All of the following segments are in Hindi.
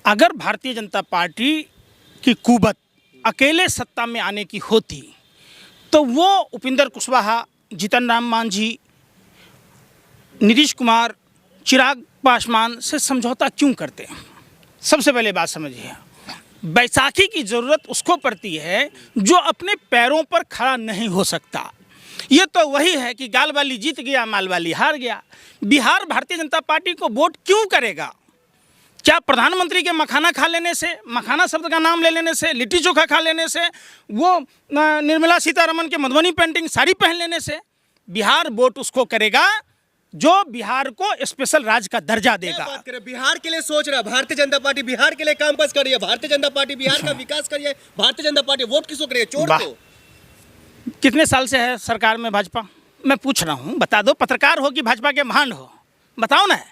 अगर भारतीय जनता पार्टी की कुवत अकेले सत्ता में आने की होती तो वो उपेंद्र कुशवाहा, जीतन राम मांझी, नीतीश कुमार, चिराग पासवान से समझौता क्यों करते हैं? सबसे पहले बात समझिए, बैसाखी की ज़रूरत उसको पड़ती है जो अपने पैरों पर खड़ा नहीं हो सकता। ये तो वही है कि गाल वाली जीत गया, माल वाली हार गया। बिहार भारतीय जनता पार्टी को वोट क्यों करेगा? क्या प्रधानमंत्री के मखाना खा लेने से, मखाना शब्द का नाम ले लेने से, लिट्टी चोखा खा लेने से, वो निर्मला सीतारमण के मधुबनी पेंटिंग साड़ी पहन लेने से बिहार वोट उसको करेगा जो बिहार को स्पेशल राज्य का दर्जा देगा? बात करें, बिहार के लिए सोच रहा है भारतीय जनता पार्टी, बिहार के लिए काम काज कर रही है भारतीय जनता पार्टी, बिहार का विकास करिए भारतीय जनता पार्टी, वोट किसको करिए? चोर को। कितने साल से है सरकार में भाजपा? मैं पूछ रहा हूँ, बता दो। पत्रकार हो कि भाजपा के महान हो, बताओ ना।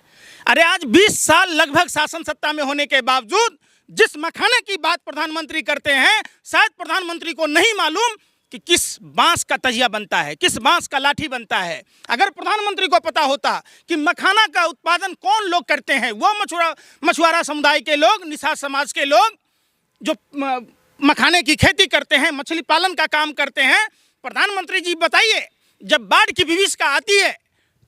अरे आज 20 साल लगभग शासन सत्ता में होने के बावजूद जिस मखाने की बात प्रधानमंत्री करते हैं, शायद प्रधानमंत्री को नहीं मालूम कि किस बांस का तजिया बनता है, किस बांस का लाठी बनता है। अगर प्रधानमंत्री को पता होता कि मखाना का उत्पादन कौन लोग करते हैं, वो मछुआरा समुदाय के लोग, निषाद समाज के लोग जो मखाने की खेती करते हैं, मछली पालन का काम करते हैं। प्रधानमंत्री जी बताइए, जब बाढ़ की विभीषिका आती है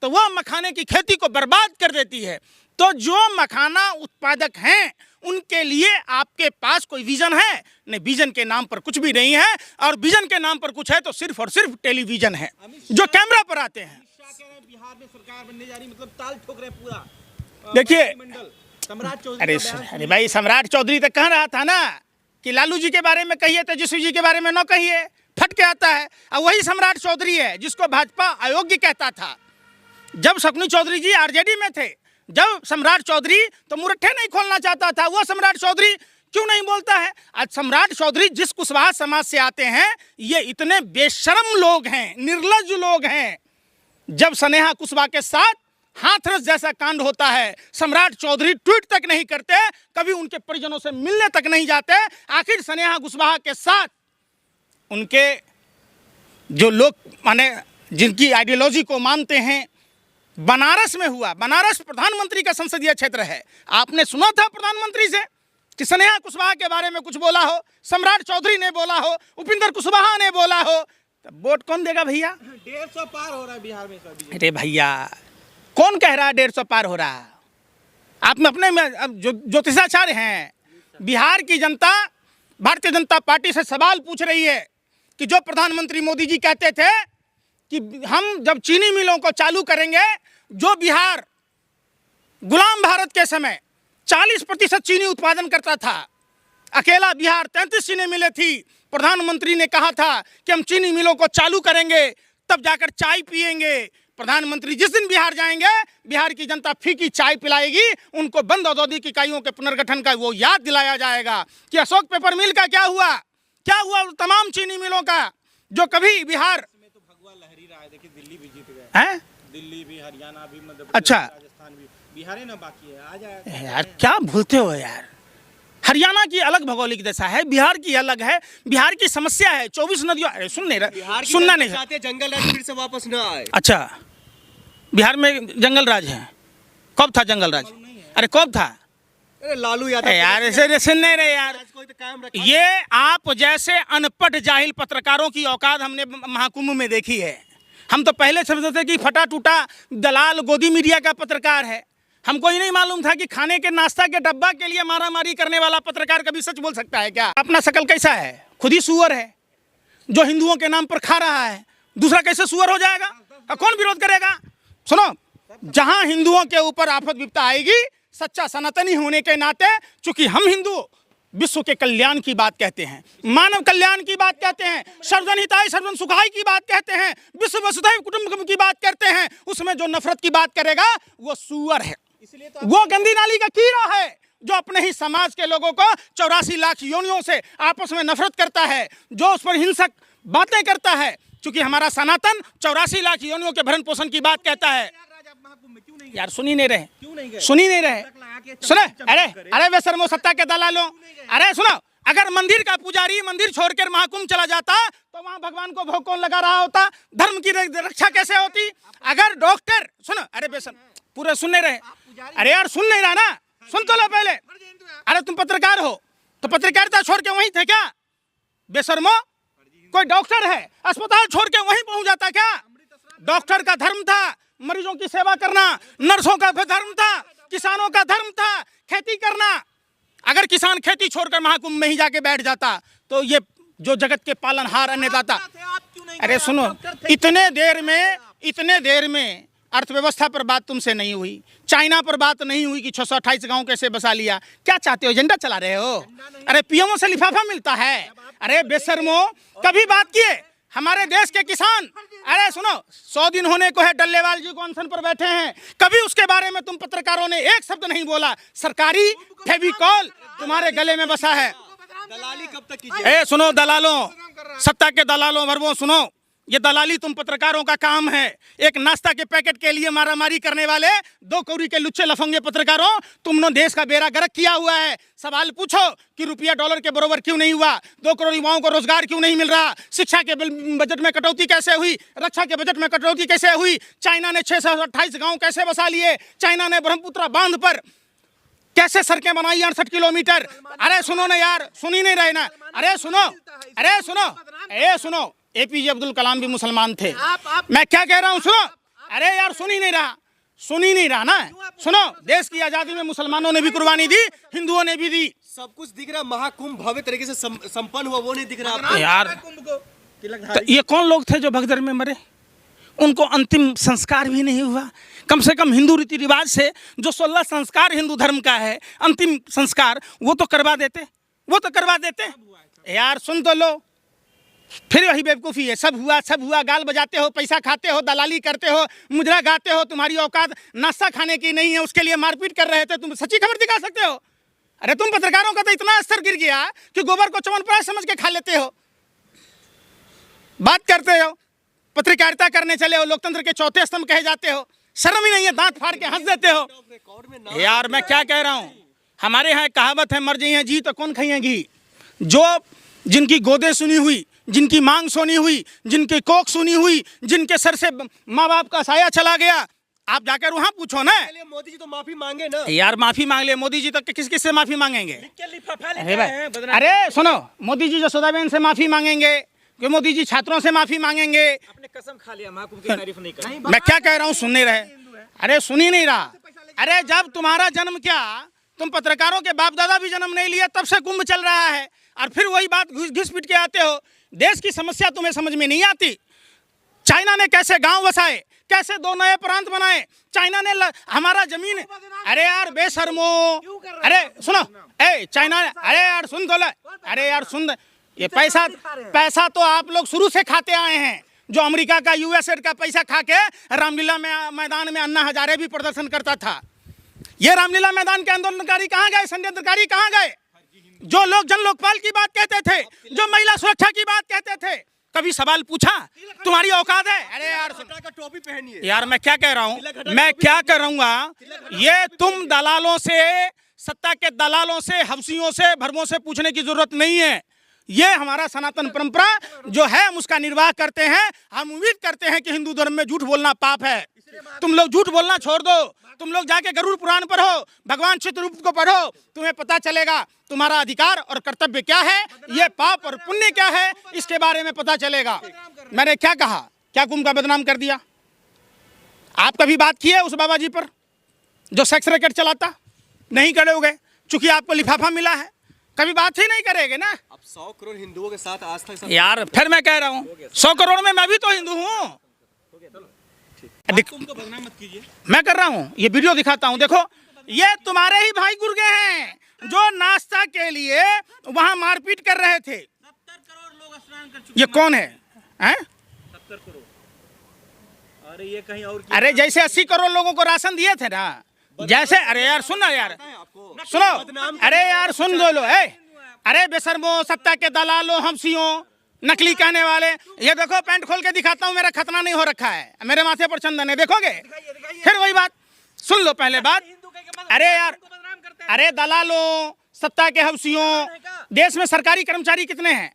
तो वह मखाने की खेती को बर्बाद कर देती है। तो जो मखाना उत्पादक हैं उनके लिए आपके पास कोई विजन है? नहीं, विजन के नाम पर कुछ भी नहीं है, और विजन के नाम पर कुछ है तो सिर्फ और सिर्फ टेलीविजन है जो कैमरा पर आते हैं। बिहार में सरकार बनने जा रही, मतलब ताल ठोक रहे पूरा। देखिए, सम्राट चौधरी, अरे भाई, सम्राट चौधरी तो कह रहा था ना कि लालू जी के बारे में कहिए, तेजस्वी जी के बारे में न कहिए, फट के आता है। और वही सम्राट चौधरी है जिसको भाजपा अयोग्य कहता था जब शकुनी चौधरी जी आरजेडी में थे। जब सम्राट चौधरी तो मुरट्ठे नहीं खोलना चाहता था, वो सम्राट चौधरी क्यों नहीं बोलता है? आज सम्राट चौधरी जिस कुशवाहा समाज से आते हैं, ये इतने बेशर्म लोग हैं, निर्लज्ज लोग हैं। जब स्नेहा कुशवाहा के साथ हाथरस जैसा कांड होता है, सम्राट चौधरी ट्वीट तक नहीं करते, कभी उनके परिजनों से मिलने तक नहीं जाते। आखिर स्नेहा कुशवाहा के साथ उनके जो लोग माने जिनकी आइडियोलॉजी को मानते हैं, बनारस में हुआ। बनारस प्रधानमंत्री का संसदीय क्षेत्र है। आपने सुना था प्रधानमंत्री से कि स्नेहा कुशवाहा के बारे में कुछ बोला हो? सम्राट चौधरी ने बोला हो, उपेंद्र कुशवाहा ने बोला हो? तब वोट कौन देगा भैया? 150 पार हो रहा है बिहार में। अरे भैया, कौन कह रहा है 150 पार हो रहा? आप में अपने में ज्योतिषाचार्य हैं। बिहार की जनता भारतीय जनता पार्टी से सवाल पूछ रही है कि जो प्रधानमंत्री मोदी जी कहते थे कि हम जब चीनी मिलों को चालू करेंगे, जो बिहार गुलाम भारत के समय 40% चीनी उत्पादन करता था, अकेला बिहार 33 चीनी मिलें थी। प्रधानमंत्री ने कहा था कि हम चीनी मिलों को चालू करेंगे, तब जाकर चाय पिएंगे। प्रधानमंत्री जिस दिन बिहार जाएंगे, बिहार की जनता फीकी चाय पिलाएगी, उनको बंद औद्योगिक इकाइयों के पुनर्गठन का वो याद दिलाया जाएगा कि अशोक पेपर मिल का क्या हुआ, क्या हुआ तमाम चीनी मिलों का जो कभी बिहार लहरी रहा है। देखिए, दिल्ली भी जीत गए हैं, दिल्ली भी, हरियाणा भी, मध्य प्रदेश, अच्छा, राजस्थान भी, बिहार है ना बाकी है। आ जाए यार, क्या भूलते हो यार। हरियाणा की अलग भौगोलिक दशा है, बिहार की अलग है। बिहार की समस्या है 24 नदियों। अरे सुन नहीं रहा, सुनना नहीं चाहते जंगल राज फिर से वापस न आए। अच्छा, बिहार में जंगल राज है? कब था जंगल राज? अरे कब था? अरे लालू यादव यार, ऐसे सुन नहीं रहे यार। ये आप जैसे अनपढ़ जाहिल पत्रकारों की औकात हमने महाकुंभ में देखी है। हम तो पहले समझते थे कि फटा टूटा दलाल गोदी मीडिया का पत्रकार है। हमको ही नहीं मालूम था कि खाने के नाश्ता के डब्बा के लिए मारामारी करने वाला पत्रकार कभी सच बोल सकता है क्या? अपना शकल कैसा है? खुद ही सुअर है जो हिंदुओं के नाम पर खा रहा है। दूसरा कैसे सुअर हो जाएगा? कौन विरोध करेगा? सुनो, जहां हिंदुओं के ऊपर आफत विपदा आएगी, सच्चा सनातनी होने के नाते, चूंकि हम हिंदू विश्व के कल्याण की बात कहते हैं, मानव कल्याण की बात कहते हैं, सर्वजन हिताय सर्वजन सुखाय की बात कहते हैं, विश्व वसुधैव कुटुंबकम की बात करते हैं, उसमें जो नफरत की बात करेगा वो सुअर है। वो गंदी नाली का कीड़ा है जो अपने ही समाज के लोगों को 84 लाख योनियों से आपस में नफरत करता है, जो उस पर हिंसक बातें करता है। चूंकि हमारा सनातन 84 लाख योनियों के भरण पोषण की बात कहता है। यार सुन ही नहीं रहे, सुन ही नहीं रहे। सुने, अरे वे शर्मो सत्ता के दलालों, अरे सुनो, अगर मंदिर का पुजारी मंदिर छोड़कर महाकुंभ चला जाता तो वहां भगवान को भोग कौन लगा रहा होता? धर्म की रक्षा कैसे होती? अगर डॉक्टर, सुनो, अरे बेसन पूरे सुन नहीं रहे। अरे यार सुन नहीं रहा ना, सुन तो लो पहले। अरे तुम तो पत्रकारिता छोड़ के वहीं थे क्या? बेशर्मो, कोई डॉक्टर है अस्पताल छोड़ के वहीं पहुंच जाता क्या? डॉक्टर का धर्म था मरीजों की सेवा करना, नर्सों का धर्म था, किसानों का धर्म था खेती करना। अगर किसान खेती छोड़कर महाकुंभ में ही जाके बैठ जाता तो ये जो जगत के पालनहार अन्नदाता, अरे सुनो, इतने देर में अर्थव्यवस्था पर बात तुमसे नहीं हुई, चाइना पर बात नहीं हुई कि 628 गांव कैसे बसा लिया। क्या चाहते हो, एजेंडा चला रहे हो? अरे पीएमओ से लिफाफा मिलता है। अरे बेशर्मो, कभी बात किए हमारे देश के किसान? अरे सुनो, 100 दिन होने को है डल्लेवाल जी को अनशन पर बैठे हैं, कभी उसके बारे में तुम पत्रकारों ने एक शब्द नहीं बोला। सरकारी फेविकॉल तुम्हारे गले में बसा है। दलाली कब तक कीजिए? सुनो दलालों, सत्ता के दलालों भरवो, सुनो, ये दलाली तुम पत्रकारों का काम है। एक नाश्ता के पैकेट के लिए मारामारी करने वाले 2 कौड़ी के लुच्चे लफंगे पत्रकारों, तुमने देश का बेड़ा गर्क किया हुआ है। सवाल पूछो कि रुपया डॉलर के बराबर क्यों नहीं हुआ, 2 करोड़ युवाओं को रोजगार क्यों नहीं मिल रहा, शिक्षा के बजट में कटौती कैसे हुई, रक्षा के बजट में कटौती कैसे हुई, चाइना ने 628 गाँव कैसे बसा लिए, चाइना ने ब्रह्मपुत्र बांध पर कैसे सड़कें बनाई 68 किलोमीटर। अरे सुनो ना यार, सुन ही नहीं रहे ना। अरे सुनो, एपीजे अब्दुल कलाम भी मुसलमान थे। मैं क्या कह रहा हूँ, सुनो। अरे यार सुन ही नहीं रहा ना। सुनो, देश की आजादी में मुसलमानों ने भी कुर्बानी दी, हिंदुओं ने भी दी। सब कुछ दिख रहा, महाकुंभ भव्य तरीके से संपन्न हुआ, वो नहीं दिख रहा आपको? यार तो ये कौन लोग थे जो भगदड़ में मरे? उनको अंतिम संस्कार भी नहीं हुआ। कम से कम हिंदू रीति रिवाज से जो 16 संस्कार हिंदू धर्म का है, अंतिम संस्कार वो तो करवा देते। यार सुन तो लो, फिर वही बेवकूफ़ी है। सब हुआ, गाल बजाते हो, पैसा खाते हो, दलाली करते हो, मुजरा गाते हो। तुम्हारी औकात नाश्ता खाने की नहीं है, उसके लिए मारपीट कर रहे थे। तुम सच्ची खबर दिखा सकते हो? अरे तुम पत्रकारों का तो इतना स्तर गिर गया कि गोबर को च्यवनप्राश समझ के खा लेते हो। बात करते हो, पत्रकारिता करने चले हो, लोकतंत्र के चौथे स्तंभ कहे जाते हो। शर्म ही नहीं है, दांत फाड़ के हंस देते हो। यार मैं क्या कह रहा हूँ, हमारे यहाँ कहावत है, मर जाइए हैं जी तो कौन खाइएगी। जो जिनकी गोदे सुनी हुई, जिनकी मांग सुनी हुई, जिनकी कोख सुनी हुई, जिनके सर से माँ बाप का साया चला गया, आप जाकर वहाँ पूछो ना। मोदी जी तो माफी मांगे ना। यार माफी मांग ले, मोदी जी तो किस किस से माफी मांगेंगे? अरे सुनो, मोदी जी जसोदाबेन से माफी मांगेंगे कि मोदी जी छात्रों से माफी मांगेंगे? आपने कसम खा लिया, महाकुंभ की तारीफ नहीं करी। मैं क्या कह रहा हूँ, सुन नहीं रहे। अरे सुन ही नहीं रहा। अरे जब तुम्हारा जन्म क्या, तुम पत्रकारों के बाप दादा भी जन्म नहीं लिया, तब से कुंभ चल रहा है, और फिर वही बात घिस पिट के आते हो। देश की समस्या तुम्हें समझ में नहीं आती। चाइना ने कैसे गांव बसाए, कैसे 2 नए प्रांत बनाए, चाइना ने हमारा जमीन। अरे यार बेशर्मो, अरे सुनो, चाइना, अरे यार सुन तो ले, अरे यार सुन, ये पैसा तो आप लोग शुरू से खाते आए हैं। जो अमेरिका का, यूएसए का पैसा खा के रामलीला मैदान में अन्ना हजारे भी प्रदर्शन करता था। ये रामलीला मैदान के आंदोलनकारी कहाँ गए, षड्यंत्रकारी कहाँ गए? जो लोग जन लोकपाल की बात कहते थे, जो महिला सुरक्षा की बात कहते थे, कभी सवाल पूछा तुम्हारी औकात है? अरे यार का टोपी पहनिए। यार मैं क्या कह रहा हूँ, मैं क्या करूँगा, ये तुम दलालों से, सत्ता के दलालों से, हवसियों से, भरमों से पूछने की जरूरत नहीं है। ये हमारा सनातन परंपरा जो है, हम उसका निर्वाह करते हैं। हम उम्मीद करते हैं कि हिंदू धर्म में झूठ बोलना पाप है। तुम लोग झूठ बोलना छोड़ दो, तुम लोग जाके गरुड़ पुराण पढ़ो, भगवान चित्रगुप्त को पढ़ो, तुम्हें पता चलेगा तुम्हारा अधिकार और कर्तव्य क्या है, ये पाप और पुण्य क्या है, इसके बारे में पता चलेगा। मैंने क्या कहा, क्या कुंभ का बदनाम कर दिया? आप कभी बात किए उस बाबा जी पर जो सेक्स रैकेट चलाता? नहीं करोगे, चूंकि आपको लिफाफा मिला है, कभी बात ही नहीं करेंगे ना। अब 100 करोड़ हिंदुओं के साथ आज तक यार फिर मैं कह रहा हूँ, 100 करोड़ में मैं भी तो हिंदू हूँ। तुमको बदनाम मत कीजिए। मैं कर रहा हूँ, ये वीडियो दिखाता हूँ, देखो, ये तुम्हारे ही भाई गुर्गे हैं जो नाश्ता के लिए वहां मारपीट कर रहे थे। 70 करोड़ लोग स्नान कर चुके। ये कौन है? 70 करोड़। अरे ये कहीं और। अरे जैसे 80 करोड़ लोगों को राशन दिए थे ना, जैसे। अरे यार सुन ना यार, सुनो, अरे यार सुन लो, अरे बेशर्मो, सत्ता के दलालों, हमसियों, नकली कहने वाले। ये देखो, पैंट खोल के दिखाता हूँ, मेरा खतना नहीं हो रखा है, मेरे माथे पर चंदन है, देखोगे? फिर वही बात, सुन लो पहले बात। अरे यार, अरे दलालों, सत्ता के हवसियों, देश में सरकारी कर्मचारी कितने हैं?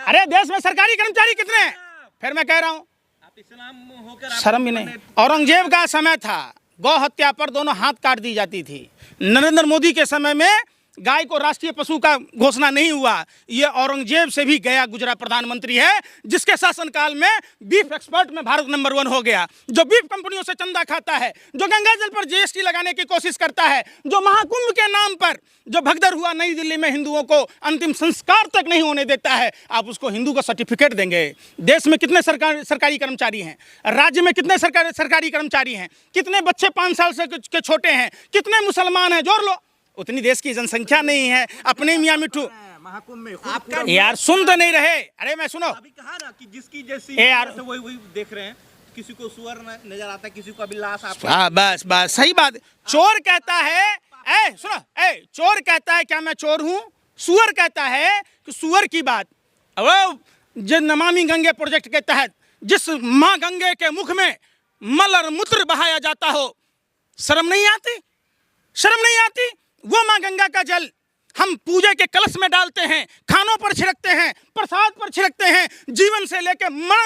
अरे देश में सरकारी कर्मचारी कितने हैं? फिर मैं कह रहा हूँ, शर्म भी नहीं। औरंगजेब का समय था, गौ हत्या पर दोनों हाथ काट दी जाती थी। नरेंद्र मोदी के समय में गाय को राष्ट्रीय पशु का घोषणा नहीं हुआ। ये औरंगजेब से भी गया गुजरा प्रधानमंत्री है, जिसके शासनकाल में बीफ एक्सपर्ट में भारत नंबर 1 हो गया, जो बीफ कंपनियों से चंदा खाता है, जो गंगा जल पर जीएसटी लगाने की कोशिश करता है, जो महाकुंभ के नाम पर जो भगदड़ हुआ नई दिल्ली में, हिंदुओं को अंतिम संस्कार तक नहीं होने देता है, आप उसको हिंदू का सर्टिफिकेट देंगे? देश में कितने सरकारी कर्मचारी हैं, राज्य में कितने सरकारी कर्मचारी हैं, कितने बच्चे 5 साल से के छोटे हैं, कितने मुसलमान हैं, जोड़ लो, उतनी देश की जनसंख्या नहीं है। अपने मियाँ मिट्ठू महाकुंभ में आपका यार सुन तो नहीं रहे। अरे मैं सुनो, अभी कहा ना कि जिसकी जैसी यार वही देख रहे हैं, किसी को सुअर नजर आता है, किसी को अभी लाश आप हाँ बस बस सही बात। चोर कहता है, सुनो, चोर कहता है क्या मैं चोर हूं? सुअर कहता है कि सुअर की बात। अब जो नमामि गंगे प्रोजेक्ट के तहत जिस माँ गंगे के मुख में मल और मूत्र बहाया जाता हो, शर्म नहीं आती? शर्म नहीं आती? वो माँ गंगा का जल हम पूजा के कलश में डालते हैं, खानों पर छिड़कते हैं, प्रसाद पर छिड़कते हैं, जीवन से लेकर मरण